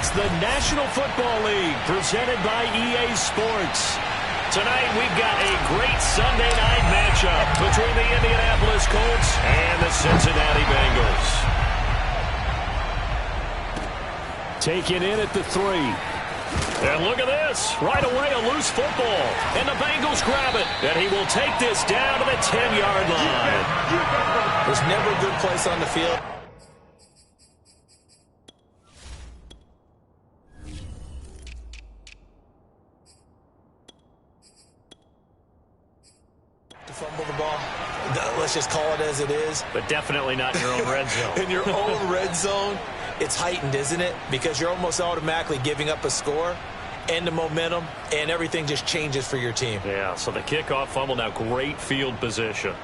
It's the National Football League presented by EA Sports. Tonight we've got a great Sunday night matchup between the Indianapolis Colts and the Cincinnati Bengals. Taken in at the 3. And look at this. Right away, a loose football. And the Bengals grab it. And he will take this down to the 10-yard line. There's never a good place on the field. To fumble the ball. Let's just call it as it is. But definitely not in your own red zone. In your own red zone, it's heightened, isn't it? Because you're almost automatically giving up a score and the momentum, and everything just changes for your team. Yeah, so the kickoff fumble, now great field position.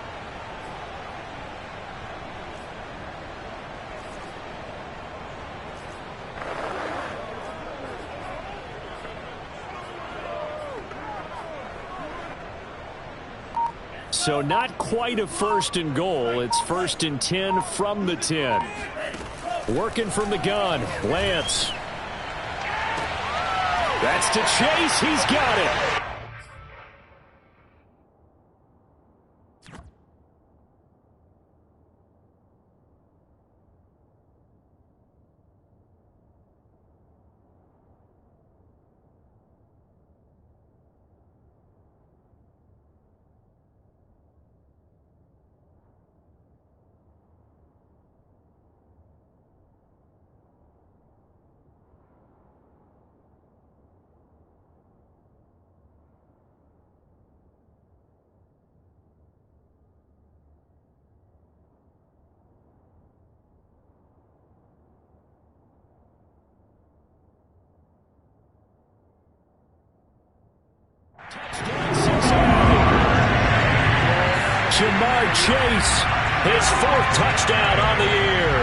So not quite a 1st and goal. It's 1st and 10 from the 10. Working from the gun, Lance. That's to Chase. He's got it. Jamar Chase, his 4th touchdown on the year.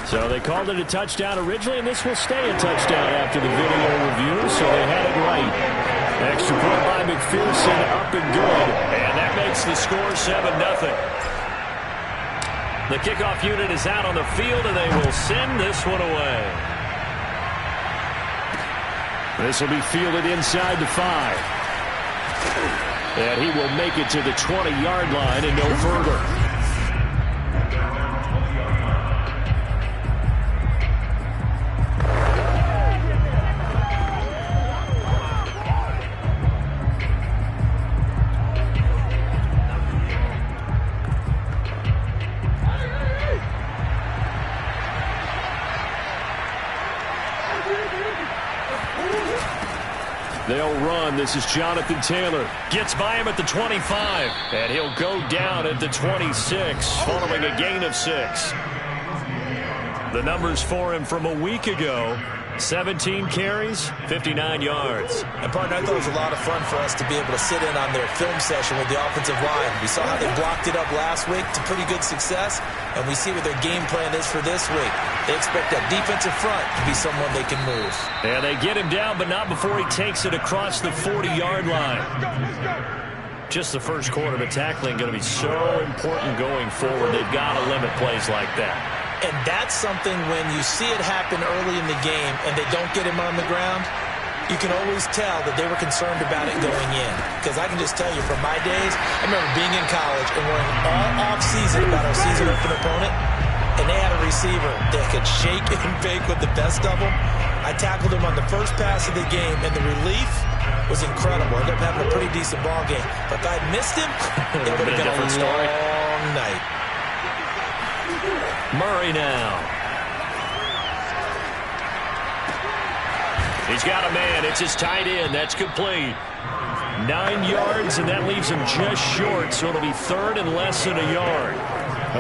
So they called it a touchdown originally, and this will stay a touchdown after the video review, so they had it right. Extra point by McPherson, up and good, and that makes the score 7-0. The kickoff unit is out on the field, and they will send this one away. This will be fielded inside the 5. And he will make it to the 20-yard line and no further. They'll run. This is Jonathan Taylor. Gets by him at the 25. And he'll go down at the 26 following a gain of 6. The numbers for him from a week ago. 17 carries, 59 yards. And, partner, I thought it was a lot of fun for us to be able to sit in on their film session with the offensive line. We saw how they blocked it up last week to pretty good success, and we see what their game plan is for this week. They expect that defensive front to be someone they can move. Yeah, they get him down, but not before he takes it across the 40-yard line. Just the first quarter, but tackling going to be so important going forward. They've got to limit plays like that. And that's something when you see it happen early in the game and they don't get him on the ground, you can always tell that they were concerned about it going in. Because I can just tell you from my days, I remember being in college and worrying all off-season about our season-open opponent, and they had a receiver that could shake and bake with the best of them. I tackled him on the first pass of the game, and the relief was incredible. I ended up having a pretty decent ball game. But if I had missed him, it would have been a long night. Murray now. He's got a man. It's his tight end. That's complete. 9 yards, and that leaves him just short, so it'll be 3rd and less than a yard.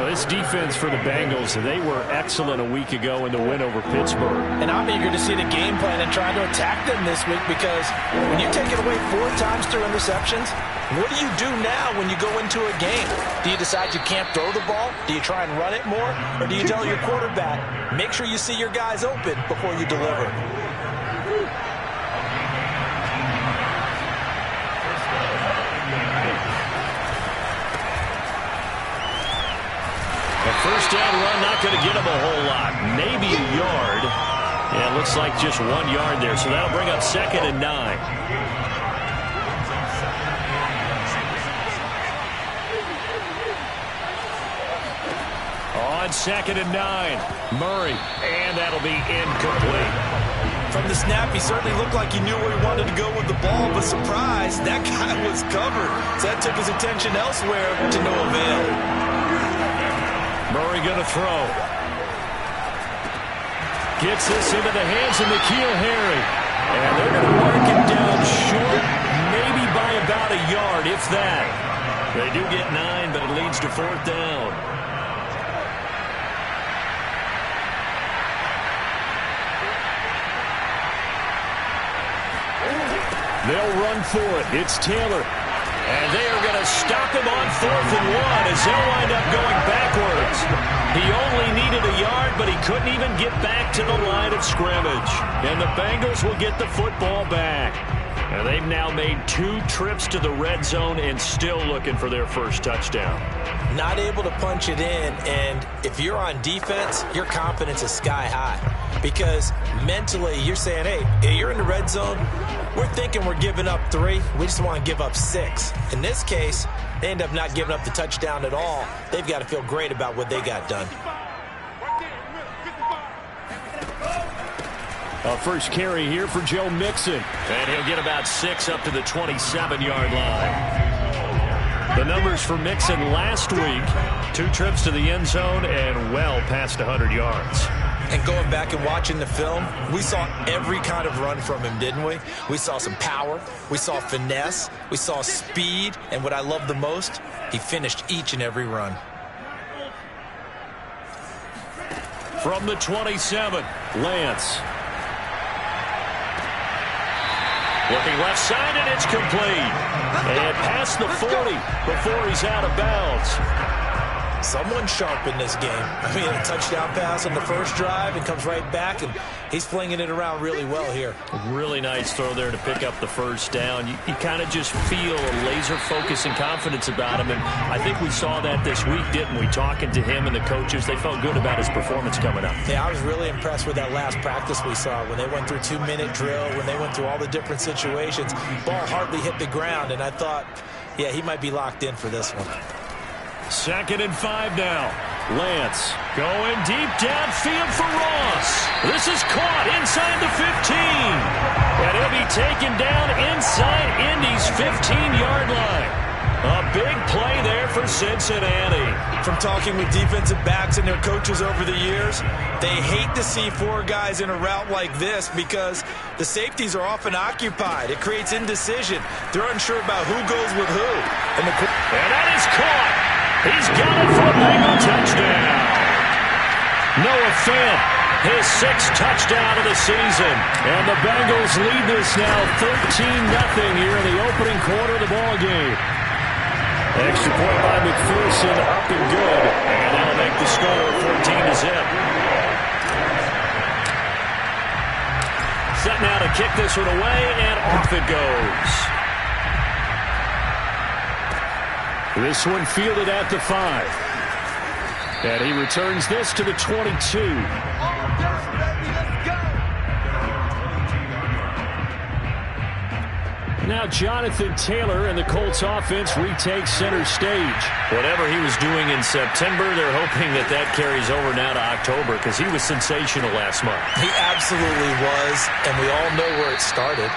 This defense for the Bengals, they were excellent a week ago in the win over Pittsburgh. And I'm eager to see the game plan and try to attack them this week, because when you take it away 4 times through interceptions, what do you do now when you go into a game? Do you decide you can't throw the ball? Do you try and run it more? Or do you tell your quarterback, make sure you see your guys open before you deliver? First down run, not going to get him a whole lot. Maybe a yard. Yeah, it looks like just 1 yard there. So that'll bring up 2nd and 9. On 2nd and 9, Murray. And that'll be incomplete. From the snap, he certainly looked like he knew where he wanted to go with the ball, but surprise, that guy was covered. So that took his attention elsewhere to no avail. Murray going to throw. Gets this into the hands of N'Keal Harry. And they're going to mark him down short, maybe by about a yard, if that. They do get 9, but it leads to 4th down. They'll run for it. It's Taylor. And they are going to stop him on 4th and 1 as they'll wind up going backwards. He only needed a yard, but he couldn't even get back to the line of scrimmage. And the Bengals will get the football back. And they've now made 2 trips to the red zone and still looking for their first touchdown. Not able to punch it in, and if you're on defense, your confidence is sky high. Because mentally, you're saying, hey, you're in the red zone. We're thinking we're giving up 3. We just want to give up 6. In this case, they end up not giving up the touchdown at all. They've got to feel great about what they got done. First carry here for Joe Mixon. And he'll get about 6 up to the 27-yard line. The numbers for Mixon last week, 2 trips to the end zone and well past 100 yards. And going back and watching the film, we saw every kind of run from him, didn't we? We saw some power, we saw finesse, we saw speed, and what I love the most, he finished each and every run. From the 27, Lance. Looking left side, and it's complete. And past the 40 before he's out of bounds. Someone sharp in this game. I mean, a touchdown pass on the first drive and comes right back, and he's flinging it around really well here. Really nice throw there to pick up the first down. You kind of just feel a laser focus and confidence about him, and I think we saw that this week, didn't we? Talking to him and the coaches, they felt good about his performance coming up. Yeah, I was really impressed with that last practice we saw when they went through 2-minute drill, when they went through all the different situations. Ball hardly hit the ground, and I thought, yeah, he might be locked in for this one. 2nd and 5 now. Lance going deep downfield for Ross. This is caught inside the 15. And he'll be taken down inside Indy's 15-yard line. A big play there for Cincinnati. From talking with defensive backs and their coaches over the years, they hate to see 4 guys in a route like this because the safeties are often occupied. It creates indecision. They're unsure about who goes with who. And that is caught. He's got it for a Bengal touchdown. Noah Fant, his 6th touchdown of the season. And the Bengals lead this now 13-0 here in the opening quarter of the ballgame. Extra point by McPherson, up and good. And that'll make the score 14-0. Set now to kick this one away, and off it goes. This one fielded at the 5. And he returns this to the 22. Now Jonathan Taylor and the Colts offense retakes center stage. Whatever he was doing in September, they're hoping that carries over now to October because he was sensational last month. He absolutely was, and we all know where it started.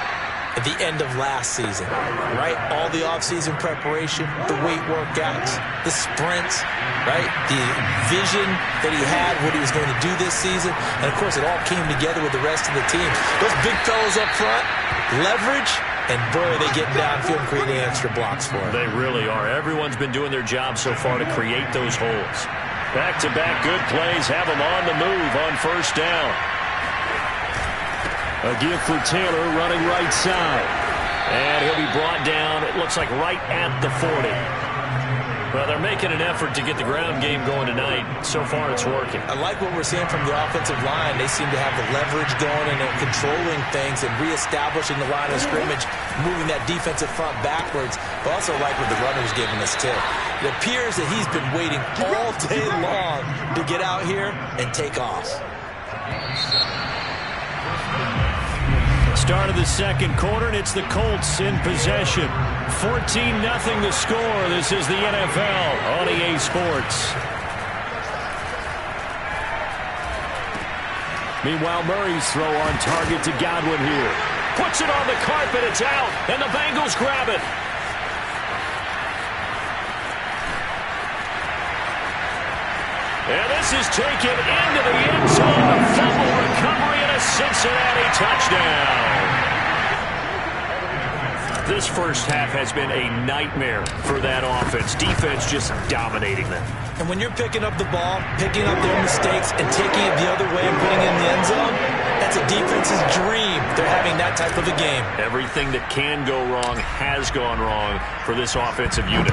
At the end of last season, right? All the offseason preparation, the weight workouts, the sprints, right? The vision that he had, what he was going to do this season. And, of course, it all came together with the rest of the team. Those big fellas up front, leverage, and, boy, are they getting downfield and creating extra blocks for him. They really are. Everyone's been doing their job so far to create those holes. Back-to-back good plays have them on the move on first down. A give for Taylor running right side. And he'll be brought down, it looks like right at the 40. Well, they're making an effort to get the ground game going tonight. So far, it's working. I like what we're seeing from the offensive line. They seem to have the leverage going and they're controlling things and reestablishing the line of scrimmage, moving that defensive front backwards. But also like what the runner's giving us, too. It appears that he's been waiting all day long to get out here and take off. Start of the second quarter, and it's the Colts in possession. 14-0 the score. This is the NFL on EA Sports. Meanwhile, Murray's throw on target to Godwin here. Puts it on the carpet. It's out, and the Bengals grab it. And this is taken into the end zone. A fumble recovery and a Cincinnati touchdown. This first half has been a nightmare for that offense. Defense just dominating them. And when you're picking up the ball, picking up their mistakes, and taking it the other way and putting it in the end zone, that's a defense's dream. They're having that type of a game. Everything that can go wrong has gone wrong for this offensive unit.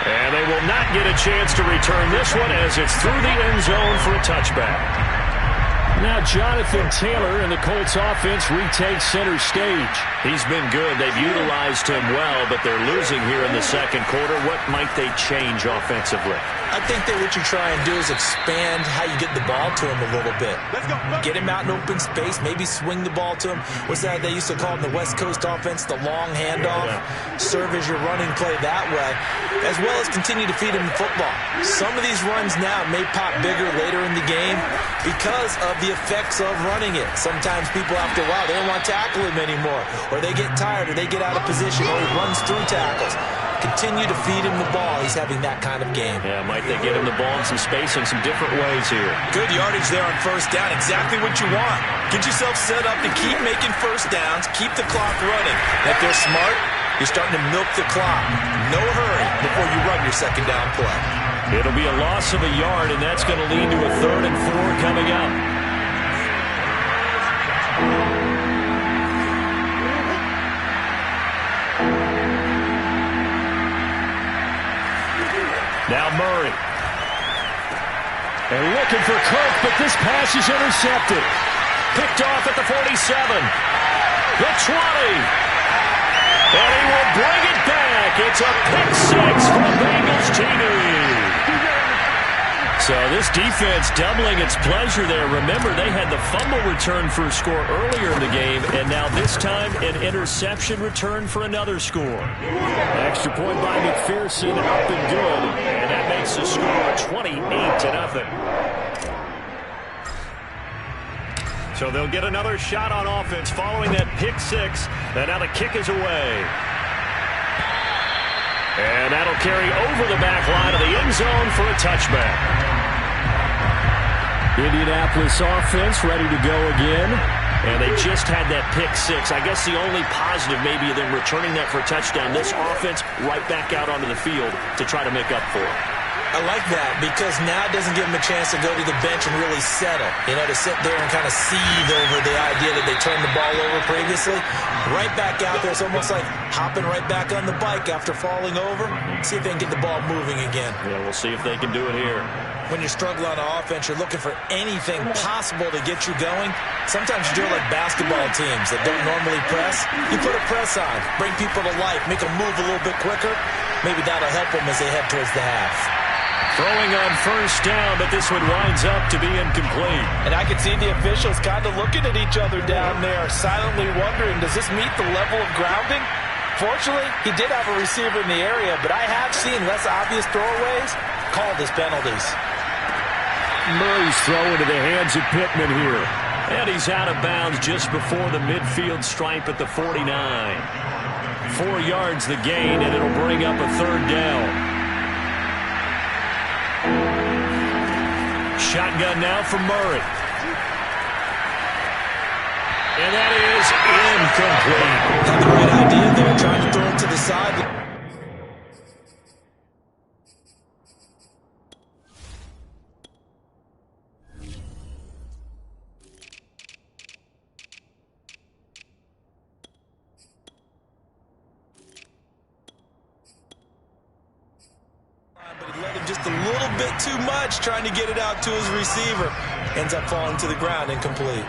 And they will not get a chance to return this one as it's through the end zone for a touchback. Now Jonathan Taylor and the Colts offense retakes center stage. He's been good. They've utilized him well, but they're losing here in the second quarter. What might they change offensively? I think that what you try and do is expand how you get the ball to him a little bit. Get him out in open space, maybe swing the ball to him. What's that they used to call in the West Coast offense, the long handoff? Serve as your running play that way, as well as continue to feed him the football. Some of these runs now may pop bigger later in the game because of the effects of running it. Sometimes people after a while, they don't want to tackle him anymore, or they get tired, or they get out of position, or he runs through tackles. Continue to feed him the ball. He's having that kind of game. Yeah, might they get him the ball in some space in some different ways here. Good yardage there on first down. Exactly what you want. Get yourself set up to keep making first downs, keep the clock running. And if they're smart, you're starting to milk the clock. No hurry before you run your second down play. It'll be a loss of a yard, and that's going to lead to a 3rd and 4 coming up. Now Murray. And looking for Kirk, but this pass is intercepted. Picked off at the 47. The 20. And he will bring it back. It's a pick six from Bengals TV. So this defense doubling its pleasure there. Remember, they had the fumble return for a score earlier in the game, and now this time an interception return for another score. Extra point by McPherson, up and good, and that makes the score 28-0. So they'll get another shot on offense following that pick six, and now the kick is away. And that'll carry over the back line of the end zone for a touchback. Indianapolis offense ready to go again. And they just had that pick six. I guess the only positive maybe of them returning that for a touchdown. This offense right back out onto the field to try to make up for it. I like that because now it doesn't give them a chance to go to the bench and really settle. You know, to sit there and kind of seethe over the idea that they turned the ball over previously. Right back out there. It's almost like hopping right back on the bike after falling over. See if they can get the ball moving again. Yeah, we'll see if they can do it here. When you struggle on offense, you're looking for anything possible to get you going. Sometimes you do it like basketball teams that don't normally press. You put a press on, bring people to life, make them move a little bit quicker. Maybe that'll help them as they head towards the half. Throwing on first down, but this one winds up to be incomplete. And I can see the officials kind of looking at each other down there, silently wondering, does this meet the level of grounding? Fortunately, he did have a receiver in the area, but I have seen less obvious throwaways called as penalties. Murray's throw into the hands of Pittman here. And he's out of bounds just before the midfield stripe at the 49. 4 yards the gain, and it'll bring up a 3rd down. Shotgun now from Murray. And that is incomplete. Had the right idea there, trying to throw it to the side. just a little bit too much trying to get it out to his receiver. Ends up falling to the ground incomplete.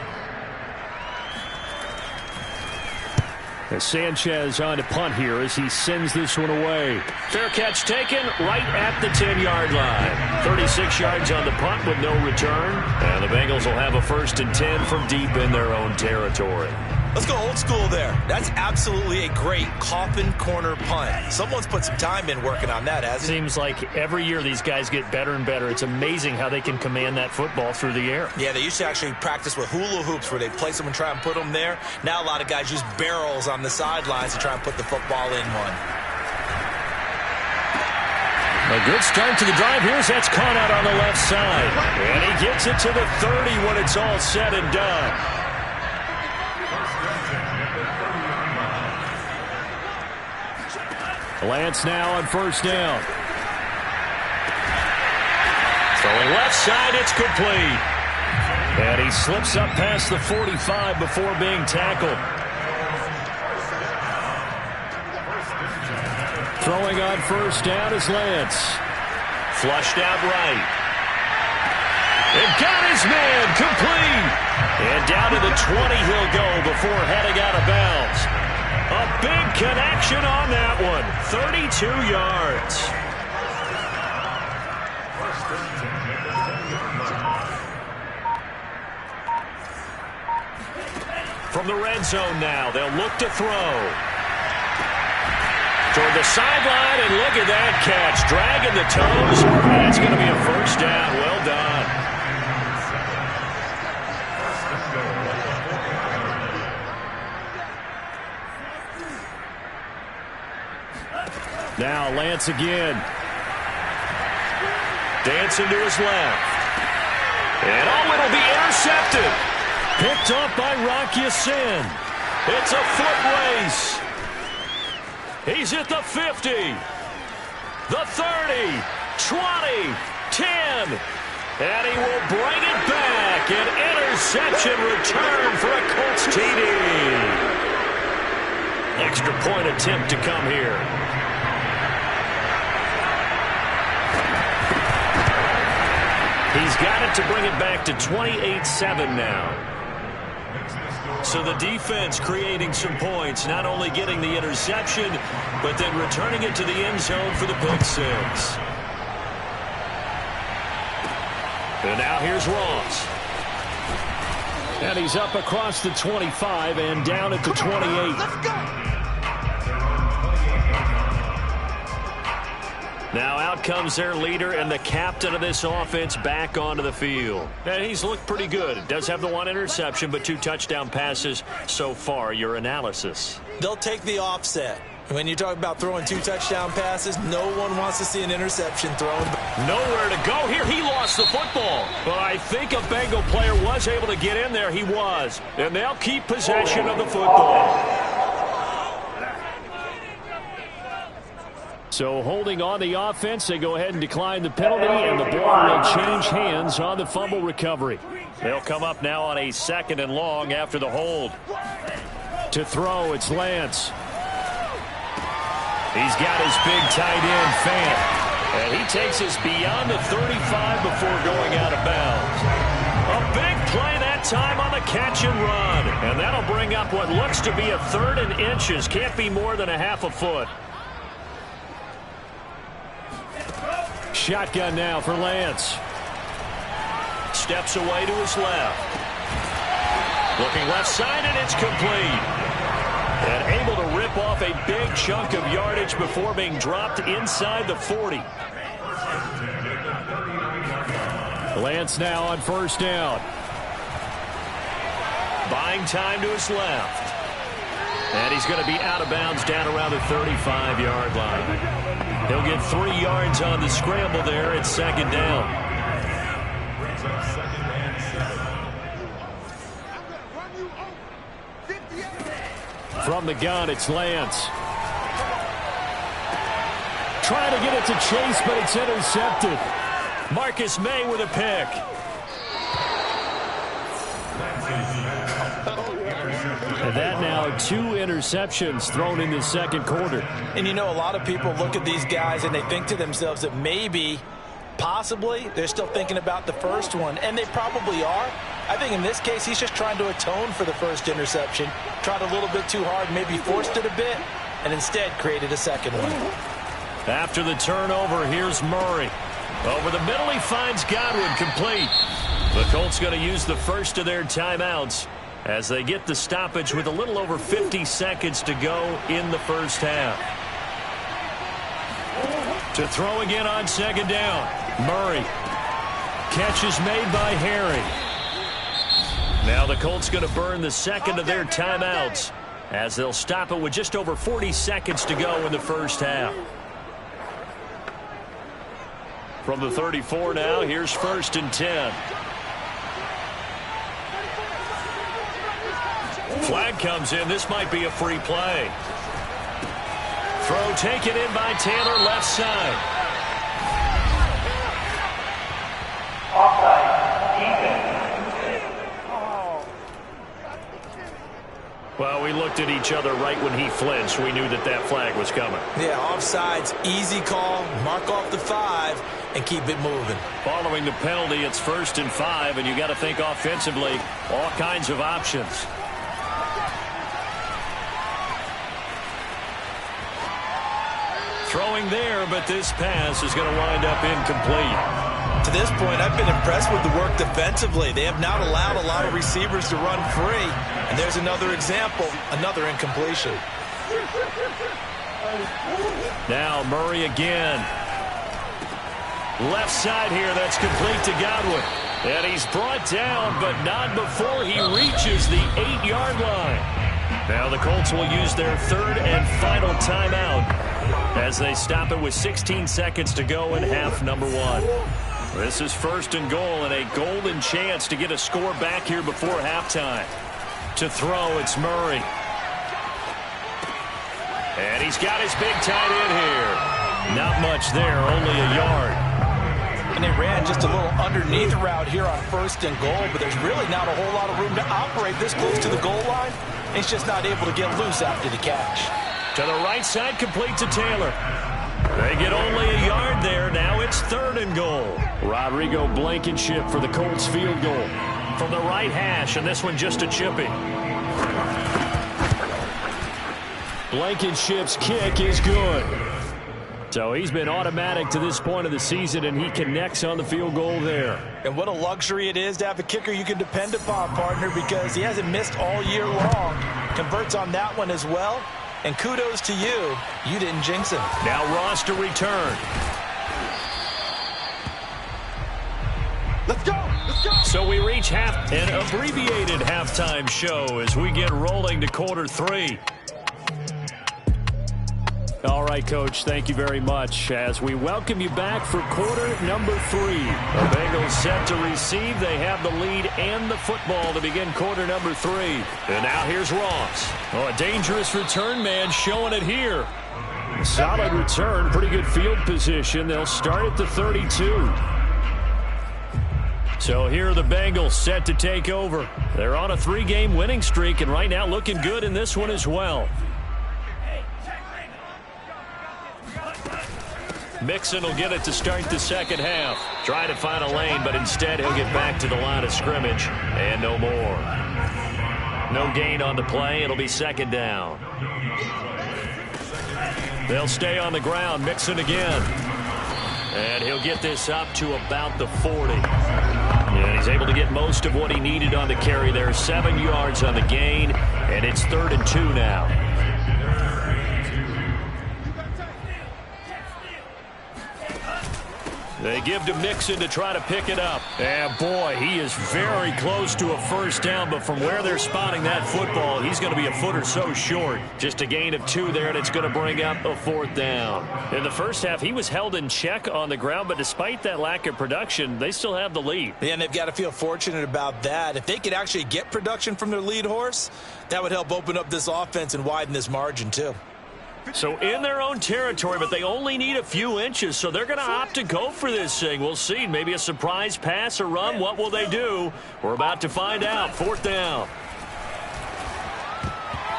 As Sanchez on to punt here as he sends this one away. Fair catch taken right at the 10-yard line. 36 yards on the punt with no return. And the Bengals will have a 1st and 10 from deep in their own territory. Let's go old school there. That's absolutely a great coffin corner punt. Someone's put some time in working on that, hasn't it? Seems like every year these guys get better and better. It's amazing how they can command that football through the air. Yeah, they used to actually practice with hula hoops where they place them and try and put them there. Now a lot of guys use barrels on the sidelines to try and put the football in one. A good start to the drive here as that's caught out on the left side. And he gets it to the 30 when it's all said and done. Lance now on 1st down. Throwing left side, it's complete. And he slips up past the 45 before being tackled. Throwing on 1st down is Lance. Flushed out right. And got his man complete. And down to the 20 he'll go before heading out of bounds. A big connection on that one. 32 yards. From the red zone now, they'll look to throw. Toward the sideline, and look at that catch. Dragging the toes. And it's going to be a 1st down. Well done. Now Lance again. Dancing to his left. And it'll be intercepted. Picked off by Rock Ya-Sin. It's a foot race. He's at the 50. The 30. 20. 10. And he will bring it back. An interception return for a Colts TD. Extra point attempt to come here. He's got it to bring it back to 28-7 now. So the defense creating some points, not only getting the interception, but then returning it to the end zone for the pick 6. And now here's Ross. And he's up across the 25 and down at the 28. Let's go. Now out comes their leader and the captain of this offense back onto the field. And he's looked pretty good. Does have the 1 interception, but 2 touchdown passes so far. Your analysis? They'll take the offset. When you talk about throwing 2 touchdown passes, no one wants to see an interception thrown. Nowhere to go here. He lost the football. But I think a Bengal player was able to get in there. He was. And they'll keep possession of the football. So holding on the offense, they go ahead and decline the penalty, and the ball will change hands on the fumble recovery. They'll come up now on a 2nd and long after the hold. To throw, it's Lance. He's got his big tight end, Fant. And he takes us beyond the 35 before going out of bounds. A big play that time on the catch and run. And that'll bring up what looks to be a 3rd and inches. Can't be more than a half a foot. Shotgun now for Lance. Steps away to his left. Looking left side, and it's complete. And able to rip off a big chunk of yardage before being dropped inside the 40. Lance now on 1st down. Buying time to his left. And he's going to be out of bounds down around the 35-yard line. He'll get 3 yards on the scramble there at 2nd down. From the gun, it's Lance. Trying to get it to Chase, but it's intercepted. Marcus May with a pick. And that now 2 interceptions thrown in the 2nd quarter. And you know, a lot of people look at these guys and they think to themselves that maybe Possibly. They're still thinking about the first one, and they probably are. I think in this case, he's just trying to atone for the first interception. Tried a little bit too hard, maybe forced it a bit, and instead created a second one. After the turnover, here's Murray. Over the middle, he finds Godwin complete. The Colts going to use the first of their timeouts as they get the stoppage with a little over 50 seconds to go in the first half. To throw again on second down. Murray. Catch is made by Harry. Now the Colts going to burn the second of their timeouts as they'll stop it with just over 40 seconds to go in the first half. From the 34 now, here's 1st and 10. Flag comes in. This might be a free play. Throw taken in by Taylor, left side. Well, we looked at each other right when he flinched. We knew that that flag was coming. Yeah, offsides, easy call. Mark off the 5 and keep it moving. Following the penalty, it's 1st and 5, and you got to think offensively, all kinds of options. Throwing there, but this pass is going to wind up incomplete. To this point, I've been impressed with the work defensively. They have not allowed a lot of receivers to run free. And there's another example, another incompletion. Now Murray again. Left side here, that's complete to Godwin. And he's brought down, but not before he reaches the 8-yard line. Now the Colts will use their 3rd and final timeout as they stop it with 16 seconds to go in half number 1. This is 1st and goal and a golden chance to get a score back here before halftime. To throw, it's Murray. And he's got his big tight end here. Not much there, only a yard. And they ran just a little underneath route here on 1st and goal, but there's really not a whole lot of room to operate this close to the goal line. He's just not able to get loose after the catch. To the right side, complete to Taylor. They get only a yard there. Now it's 3rd and goal. Rodrigo Blankenship for the Colts field goal. From the right hash, and this one just a chipping. Blankenship's kick is good. So he's been automatic to this point of the season, and he connects on the field goal there. And what a luxury it is to have a kicker you can depend upon, partner, because he hasn't missed all year long. Converts on that one as well. And kudos to you. You didn't jinx him. Now Ross to return. Let's go! Let's go! So we reach an abbreviated halftime show as we get rolling to quarter 3. All right, Coach, thank you very much as we welcome you back for quarter number 3. The Bengals set to receive. They have the lead and the football to begin quarter number 3. And now here's Ross. Oh, a dangerous return man showing it here. Solid return, pretty good field position. They'll start at the 32. So here are the Bengals set to take over. They're on a 3-game winning streak and right now looking good in this one as well. Mixon will get it to start the second half. Try to find a lane, but instead he'll get back to the line of scrimmage and no more. No gain on the play. It'll be 2nd down. They'll stay on the ground. Mixon again. And he'll get this up to about the 40. And he's able to get most of what he needed on the carry there. 7 yards on the gain, and it's 3rd and 2 now. They give to Mixon to try to pick it up. And boy, he is very close to a first down, but from where they're spotting that football, he's going to be a foot or so short. Just a gain of 2 there, and it's going to bring up a 4th down. In the first half, he was held in check on the ground, but despite that lack of production, they still have the lead. Yeah, and they've got to feel fortunate about that. If they could actually get production from their lead horse, that would help open up this offense and widen this margin too. So in their own territory, but they only need a few inches, so they're going to opt to go for this thing. We'll see. Maybe a surprise pass or run. What will they do? We're about to find out. 4th down.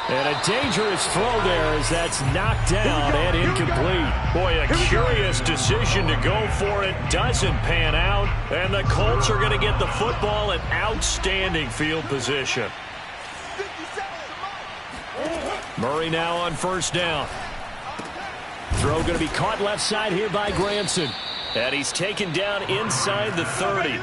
And a dangerous throw there as that's knocked down and incomplete. Boy, a curious decision to go for it. Doesn't pan out. And the Colts are going to get the football in outstanding field position. Murray now on first down. Throw going to be caught left side here by Granson. And he's taken down inside the 30.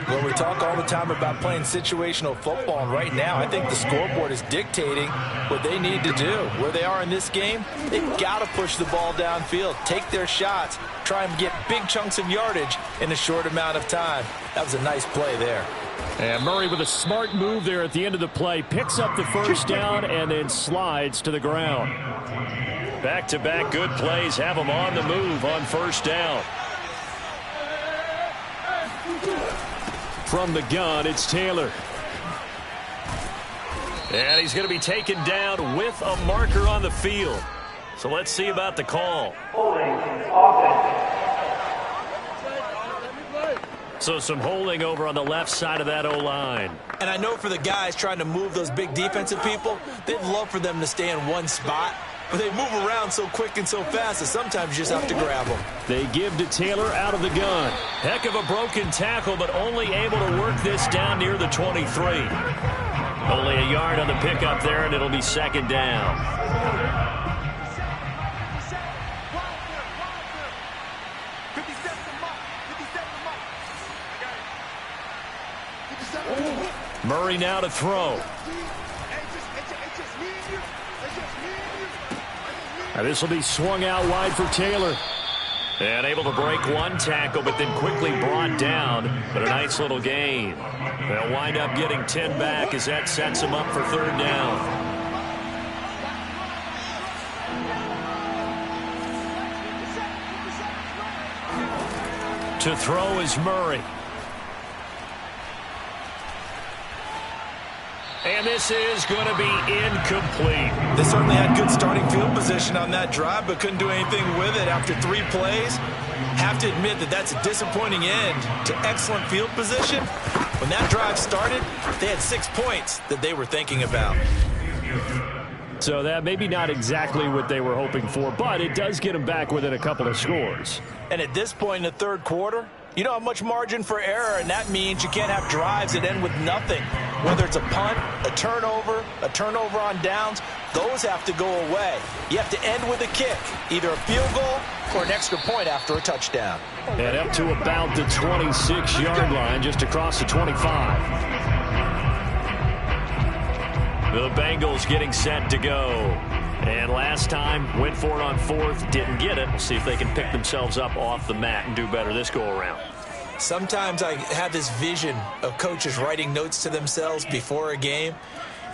Well, we talk all the time about playing situational football, and right now I think the scoreboard is dictating what they need to do. Where they are in this game, they've got to push the ball downfield, take their shots, try and get big chunks of yardage in a short amount of time. That was a nice play there. And Murray with a smart move there at the end of the play. Picks up the first down and then slides to the ground. Back-to-back good plays have him on the move on first down. From the gun, it's Taylor. And he's going to be taken down with a marker on the field. So let's see about the call. So some holding over on the left side of that O-line. And I know for the guys trying to move those big defensive people, they'd love for them to stay in one spot. But they move around so quick and so fast that sometimes you just have to grab them. They give to Taylor out of the gun. Heck of a broken tackle, but only able to work this down near the 23. Only a yard on the pickup there, and it'll be second down. Murray now to throw. And this will be swung out wide for Taylor. And able to break one tackle, but then quickly brought down. But a nice little gain. They'll wind up getting 10 back as that sets them up for third down. To throw is Murray. And this is going to be incomplete. They certainly had good starting field position on that drive, but couldn't do anything with it after 3 plays. Have to admit that that's a disappointing end to excellent field position. When that drive started, they had 6 points that they were thinking about. So that maybe not exactly what they were hoping for, but it does get them back within a couple of scores. And at this point in the third quarter, you don't have much margin for error, and that means you can't have drives that end with nothing. Whether it's a punt, a turnover on downs, those have to go away. You have to end with a kick, either a field goal or an extra point after a touchdown. And up to about the 26-yard line, just across the 25. The Bengals getting set to go. And last time, went for it on fourth, didn't get it. We'll see if they can pick themselves up off the mat and do better this go-around. Sometimes I have this vision of coaches writing notes to themselves before a game,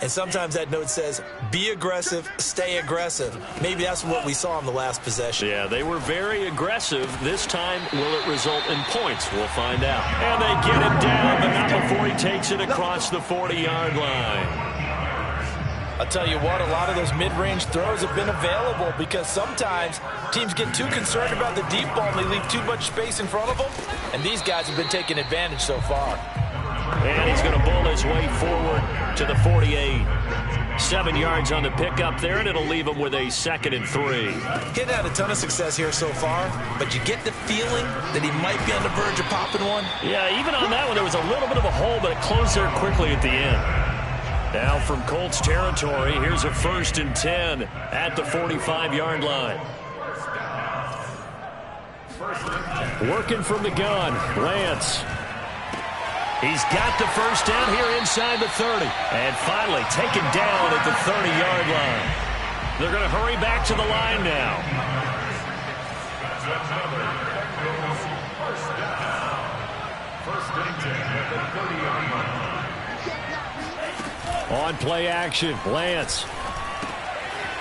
and sometimes that note says, be aggressive, stay aggressive. Maybe that's what we saw in the last possession. Yeah, they were very aggressive. This time, will it result in points? We'll find out. And they get him down, but not before he takes it across the 40-yard line. I'll tell you what, a lot of those mid-range throws have been available because sometimes teams get too concerned about the deep ball and they leave too much space in front of them, and these guys have been taking advantage so far. And he's going to bull his way forward to the 48. 7 yards on the pickup there, and it'll leave him with a 2nd and 3. He's had a ton of success here so far, but you get the feeling that he might be on the verge of popping one. Yeah, even on that one, there was a little bit of a hole, but it closed there quickly at the end. Now from Colts territory, here's a 1st and 10 at the 45-yard line. Working from the gun, Lance. He's got the first down here inside the 30. And finally taken down at the 30-yard line. They're going to hurry back to the line now. On play action, Lance.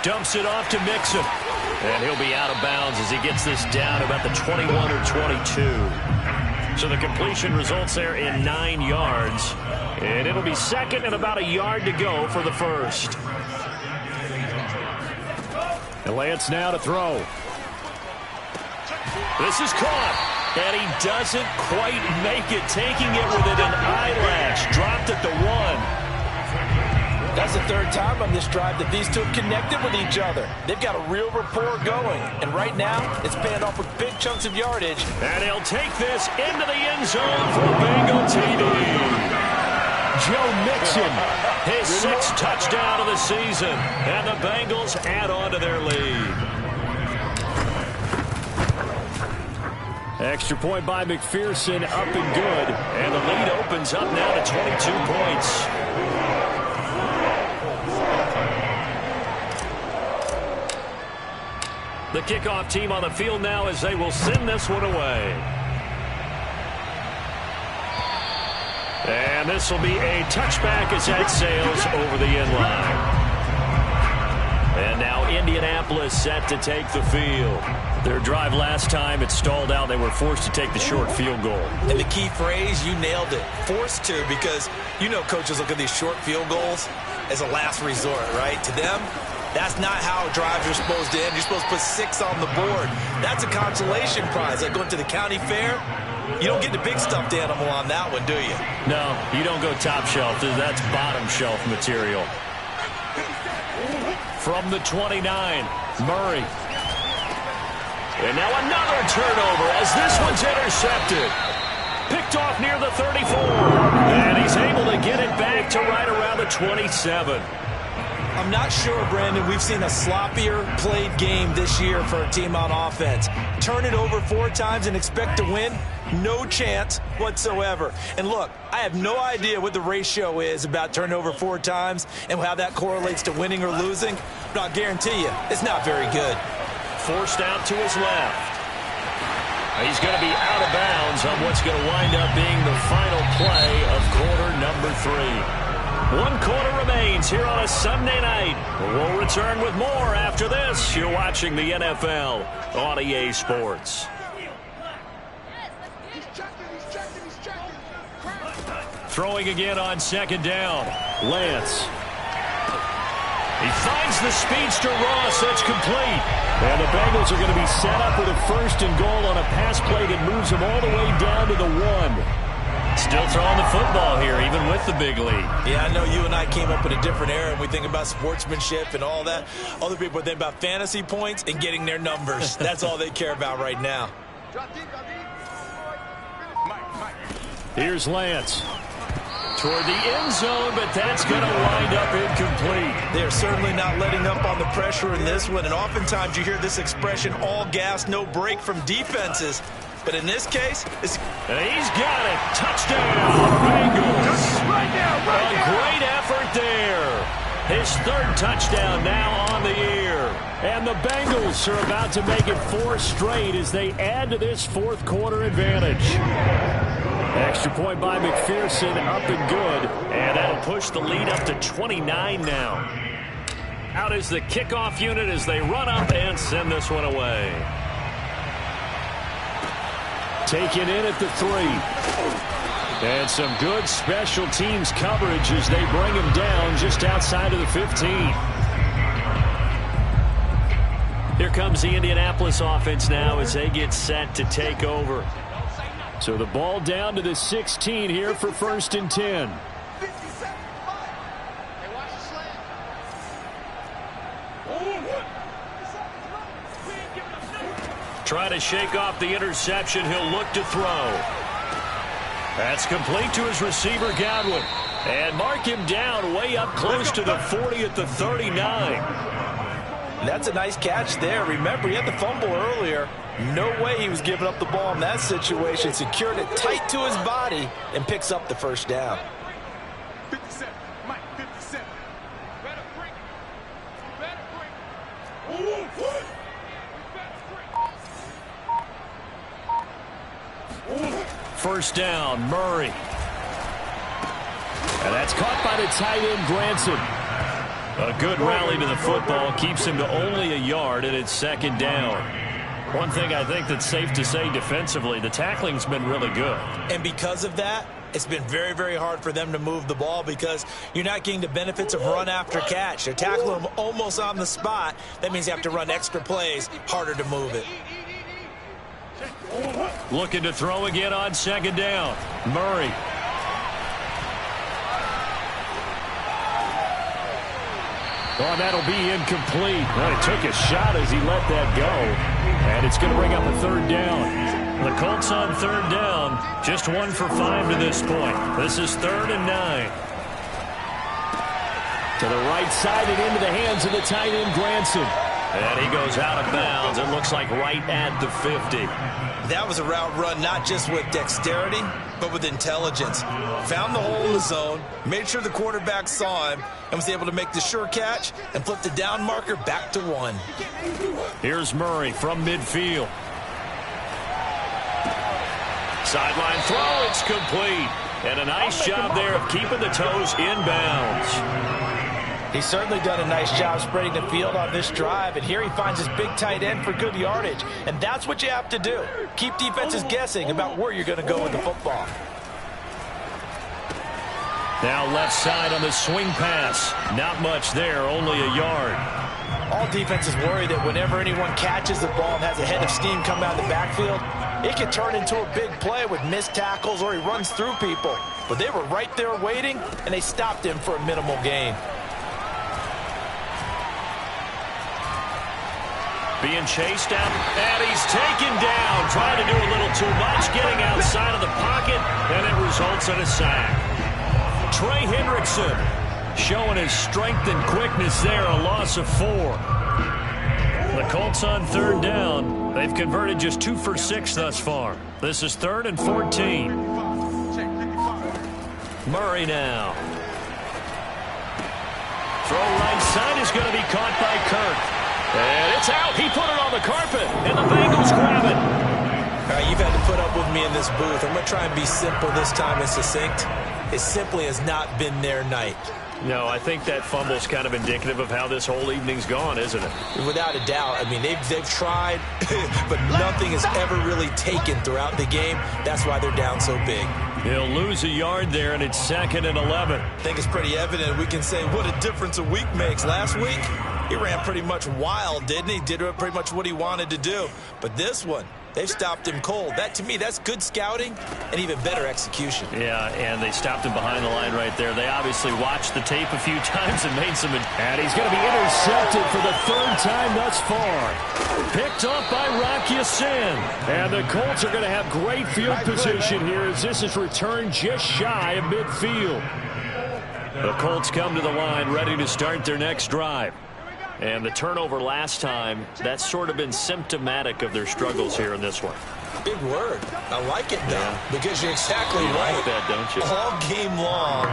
Dumps it off to Mixon. And he'll be out of bounds as he gets this down about the 21 or 22. So the completion results there in 9 yards. And it'll be 2nd and about a yard to go for the first. And Lance now to throw. This is caught. And he doesn't quite make it, taking it within an eyelash. Dropped at the 1. That's the third time on this drive that these two have connected with each other. They've got a real rapport going. And right now, it's paying off with big chunks of yardage. And he'll take this into the end zone for a Bengal TD. Joe Mixon, his sixth touchdown of the season. And the Bengals add on to their lead. Extra point by McPherson, up and good. And the lead opens up now to 22 points. The kickoff team on the field now as they will send this one away. And this will be a touchback as that sails over the end line. And now Indianapolis set to take the field. Their drive last time, it stalled out. They were forced to take the short field goal. And the key phrase, you nailed it, forced to, because you know coaches look at these short field goals as a last resort, right? To them, that's not how drives are supposed to end. You're supposed to put 6 on the board. That's a consolation prize. Like going to the county fair, you don't get the big stuffed animal on that one, do you? No, you don't go top shelf. That's bottom shelf material. From the 29, Murray. And now another turnover as this one's intercepted. Picked off near the 34. And he's able to get it back to right around the 27. I'm not sure, Brandon, we've seen a sloppier played game this year for a team on offense. Turn it over 4 times and expect to win? No chance whatsoever. And look, I have no idea what the ratio is about turning over 4 times and how that correlates to winning or losing. But I'll guarantee you, it's not very good. Forced out to his left. He's going to be out of bounds on what's going to wind up being the final play of quarter number 3. 1 quarter remains here on a Sunday night. We'll return with more after this. You're watching the NFL on EA Sports. Throwing again on second down. Lance. He finds the speedster Ross. That's complete. And the Bengals are going to be set up with a 1st and goal on a pass play that moves them all the way down to the 1. Still throwing the football here, even with the big lead. Yeah, I know you and I came up in a different era, and we think about sportsmanship and all that. Other people think about fantasy points and getting their numbers. That's all they care about right now. Here's Lance. Toward the end zone, but that's going to wind up incomplete. They're certainly not letting up on the pressure in this one, and oftentimes you hear this expression, all gas, no break from defenses. But in this case, he's got it. Touchdown, Bengals. A great effort there. His 3rd touchdown now on the year. And the Bengals are about to make it 4 straight as they add to this 4th quarter advantage. Extra point by McPherson, up and good. And that'll push the lead up to 29 now. Out is the kickoff unit as they run up and send this one away. Taken in at the 3. And some good special teams coverage as they bring him down just outside of the 15. Here comes the Indianapolis offense now as they get set to take over. So the ball down to the 16 here for 1st and 10. Try to shake off the interception. He'll look to throw. That's complete to his receiver, Godwin. And mark him down way up close to the 40 at the 39. That's a nice catch there. Remember, he had the fumble earlier. No way he was giving up the ball in that situation. Secured it tight to his body and picks up the 1st down. 57, Mike, 57. Better bring it. First down, Murray. And that's caught by the tight end, Granson. A good rally to the football keeps him to only a yard, and it's 2nd down. One thing I think that's safe to say defensively, the tackling's been really good. And because of that, it's been very, very hard for them to move the ball because you're not getting the benefits of run after catch. They're tackling them almost on the spot. That means you have to run extra plays, harder to move it. Looking to throw again on 2nd down. Murray. Oh, and that'll be incomplete. Well, he took a shot as he let that go. And it's going to bring up a third down. The Colts on third down. Just 1 for 5 to this point. This is 3rd and 9. To the right side and into the hands of the tight end, Granson. And he goes out of bounds. It looks like right at the 50. That was a route run not just with dexterity, but with intelligence. Found the hole in the zone, made sure the quarterback saw him, and was able to make the sure catch and flip the down marker back to 1. Here's Murray from midfield. Sideline throw, it's complete. And a nice job there of keeping the toes inbounds. He's certainly done a nice job spreading the field on this drive, and here he finds his big tight end for good yardage. And that's what you have to do. Keep defenses guessing about where you're going to go with the football. Now left side on the swing pass. Not much there, only a yard. All defenses worry that whenever anyone catches the ball and has a head of steam come out of the backfield, it can turn into a big play with missed tackles or he runs through people. But they were right there waiting, and they stopped him for a minimal gain. Being chased down, and he's taken down. Trying to do a little too much, getting outside of the pocket, and it results in a sack. Trey Hendrickson showing his strength and quickness there, a loss of 4. The Colts on third down. They've converted just 2 for 6 thus far. This is 3rd and 14. Murray now. Throw right side is going to be caught by Kirk. And it's out. He put it on the carpet, and the Bengals grab it. All right, you've had to put up with me in this booth. I'm going to try and be simple this time and succinct. It simply has not been their night. No, I think that fumble's kind of indicative of how this whole evening's gone, isn't it? Without a doubt. I mean, they've tried, but nothing has ever really taken throughout the game. That's why they're down so big. He'll lose a yard there, and it's 2nd and 11. I think it's pretty evident. We can say what a difference a week makes. Last week, he ran pretty much wild, didn't he? Did pretty much what he wanted to do. But this one, they've stopped him cold. That, to me, that's good scouting and even better execution. Yeah, and they stopped him behind the line right there. They obviously watched the tape a few times and made some... And he's going to be intercepted for the 3rd time thus far. Picked off by Rocky Sin. And the Colts are going to have great field position here as this is returned just shy of midfield. The Colts come to the line ready to start their next drive. And the turnover last time, that's sort of been symptomatic of their struggles here in this one. Big word. I like it, though, because you're exactly right. You like that, don't you? All game long,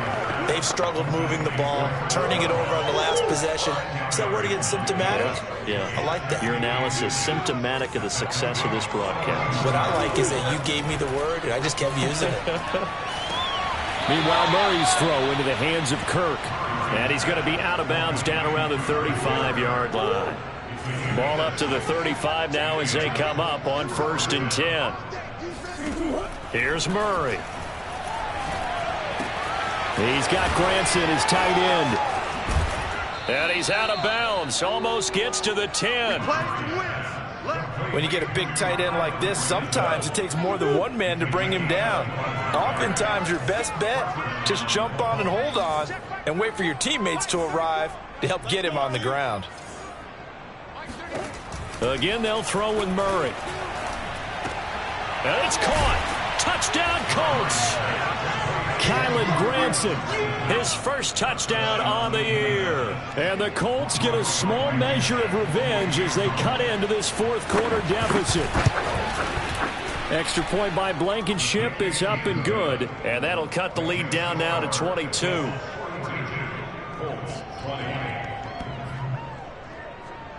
they've struggled moving the ball, turning it over on the last possession. Is that word again, symptomatic? Yeah. I like that. Your analysis, symptomatic of the success of this broadcast. What I like is that you gave me the word, and I just kept using it. Meanwhile, Murray's throw into the hands of Kirk. And he's going to be out of bounds down around the 35-yard line. Ball up to the 35 now as they come up on 1st and 10. Here's Murray. He's got Granson, his tight end. And he's out of bounds. Almost gets to the 10. When you get a big tight end like this, sometimes it takes more than one man to bring him down. Oftentimes, your best bet, just jump on and hold on and wait for your teammates to arrive to help get him on the ground. Again, they'll throw with Murray. And it's caught. Touchdown, Colts. Kylan Granson, his first touchdown on the year. And the Colts get a small measure of revenge as they cut into this 4th quarter deficit. Extra point by Blankenship is up and good. And that'll cut the lead down now to 22.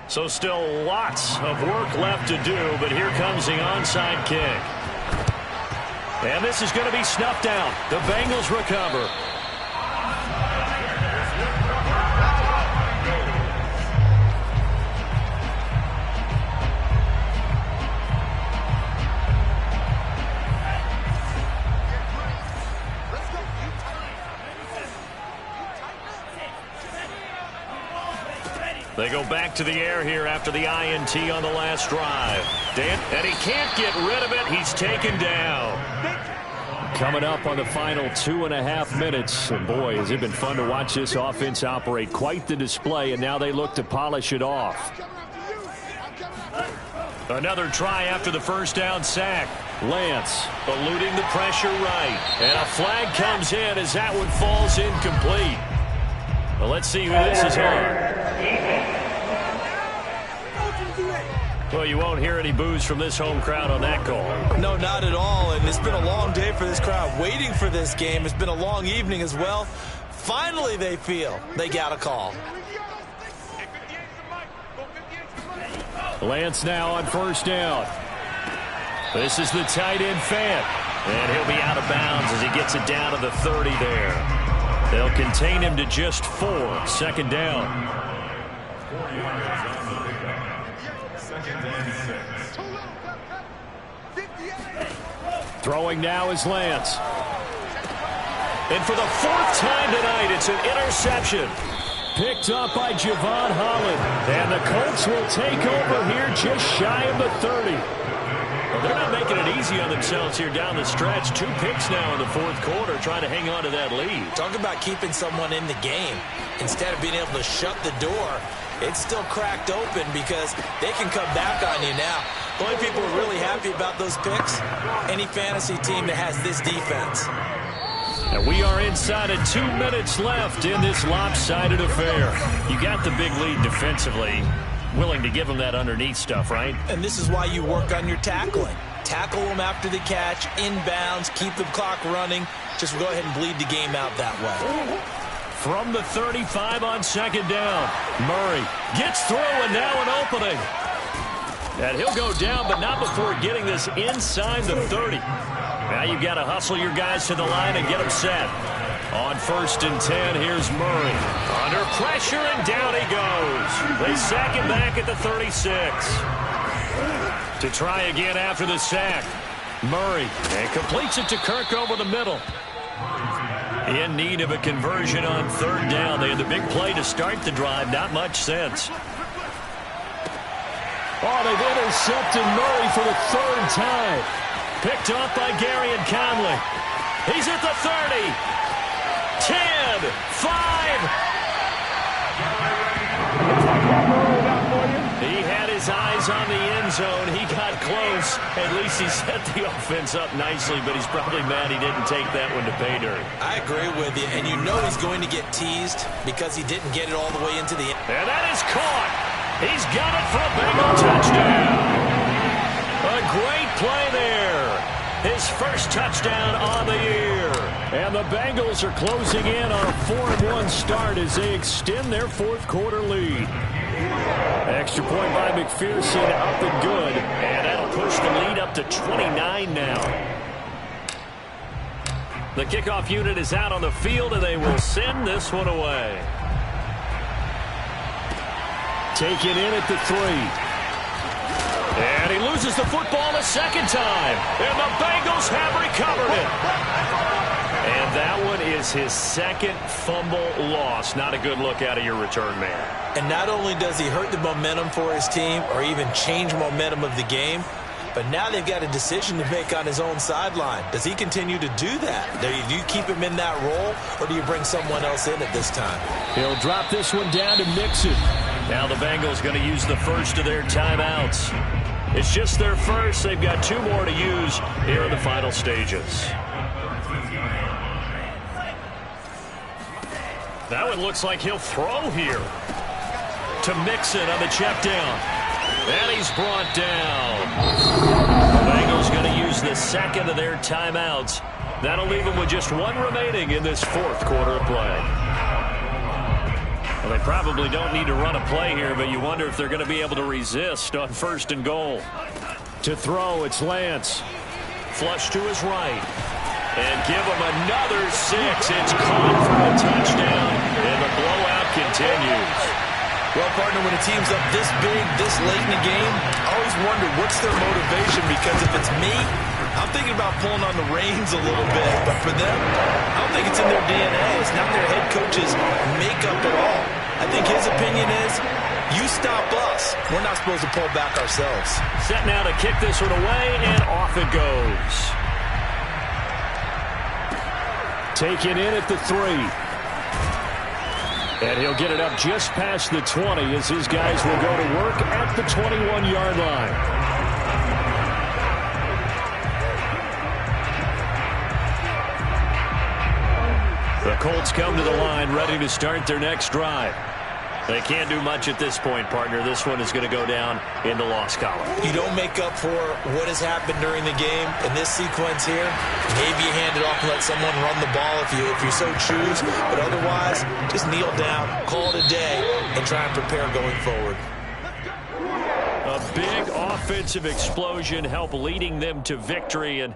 So still lots of work left to do, but here comes the onside kick. And this is going to be snuffed out. The Bengals recover. They go back to the air here after the INT on the last drive. And he can't get rid of it. He's taken down. Coming up on the final 2.5 minutes. And boy, has it been fun to watch this offense operate. Quite the display, and now they look to polish it off. Another try after the first down sack. Lance eluding the pressure right. And a flag comes in as that one falls incomplete. Well, let's see who this is on. Well, you won't hear any boos from this home crowd on that call. No, not at all. And it's been a long day for this crowd waiting for this game. It's been a long evening as well. Finally, they feel they got a call. Lance now on first down. This is the tight end Fant. And he'll be out of bounds as he gets it down to the 30 there. They'll contain him to just 4. Second down. Throwing now is Lance. And for the 4th time tonight, it's an interception. Picked up by Javon Holland. And the Colts will take over here just shy of the 30. Well, they're not making it easy on themselves here down the stretch. 2 picks now in the 4th quarter trying to hang on to that lead. Talk about keeping someone in the game. Instead of being able to shut the door, it's still cracked open because they can come back on you now. The only people who are really happy about those picks, any fantasy team that has this defense. And we are inside of 2 minutes left in this lopsided affair. You got the big lead defensively. Willing to give them that underneath stuff, right? And this is why you work on your tackling. Tackle them after the catch, inbounds, keep the clock running. Just go ahead and bleed the game out that way. From the 35 on second down. Murray gets through and now an opening. And he'll go down, but not before getting this inside the 30. Now you've got to hustle your guys to the line and get them set. On 1st and 10, here's Murray. Under pressure, and down he goes. They sack him back at the 36. To try again after the sack. Murray, and completes it to Kirk over the middle. In need of a conversion on 3rd down. They had the big play to start the drive. Not much sense. Oh, they've intercepted Murray for the 3rd time. Picked off by Gary and Conley. He's at the 30. 10, 5. He had his eyes on the end zone. He got close. At least he set the offense up nicely, but he's probably mad he didn't take that one to pay dirt. I agree with you, and you know he's going to get teased because he didn't get it all the way into the end. And that is caught. He's got it for a Bengal touchdown. A great play there. His first touchdown on the year. And the Bengals are closing in on a 4-1 start as they extend their 4th quarter lead. Extra point by McPherson, up and good. And that'll push the lead up to 29 now. The kickoff unit is out on the field, and they will send this one away. Take it in at the 3. And he loses the football a second time. And the Bengals have recovered it. And that one is his 2nd fumble loss. Not a good look out of your return man. And not only does he hurt the momentum for his team or even change momentum of the game, but now they've got a decision to make on his own sideline. Does he continue to do that? Do you keep him in that role, or do you bring someone else in at this time? He'll drop this one down to Mixon. Now the Bengals going to use the first of their timeouts. It's just their first. They've got 2 more to use here in the final stages. That one looks like he'll throw here. To Mixon on the check down. And he's brought down. The Bengals going to use the 2nd of their timeouts. That'll leave them with just 1 remaining in this 4th quarter of play. Well, they probably don't need to run a play here, but you wonder if they're going to be able to resist on 1st and goal. To throw, it's Lance. Flush to his right. And give him another 6. It's caught for a touchdown, and the blowout continues. Well, partner, when a team's up this big, this late in the game, I always wonder what's their motivation, because if it's me, I'm thinking about pulling on the reins a little bit. But for them, I don't think it's in their DNA. It's not their head coach's makeup at all. I think his opinion is, you stop us. We're not supposed to pull back ourselves. Set now to kick this one away, and off it goes. Taken in at the 3. And he'll get it up just past the 20 as his guys will go to work at the 21-yard line. The Colts come to the line ready to start their next drive. They can't do much at this point, partner. This one is going to go down in the loss column. You don't make up for what has happened during the game. In this sequence here, maybe you hand it off and let someone run the ball if you so choose. But otherwise, just kneel down, call it a day, and try and prepare going forward. A big offensive explosion help leading them to victory. And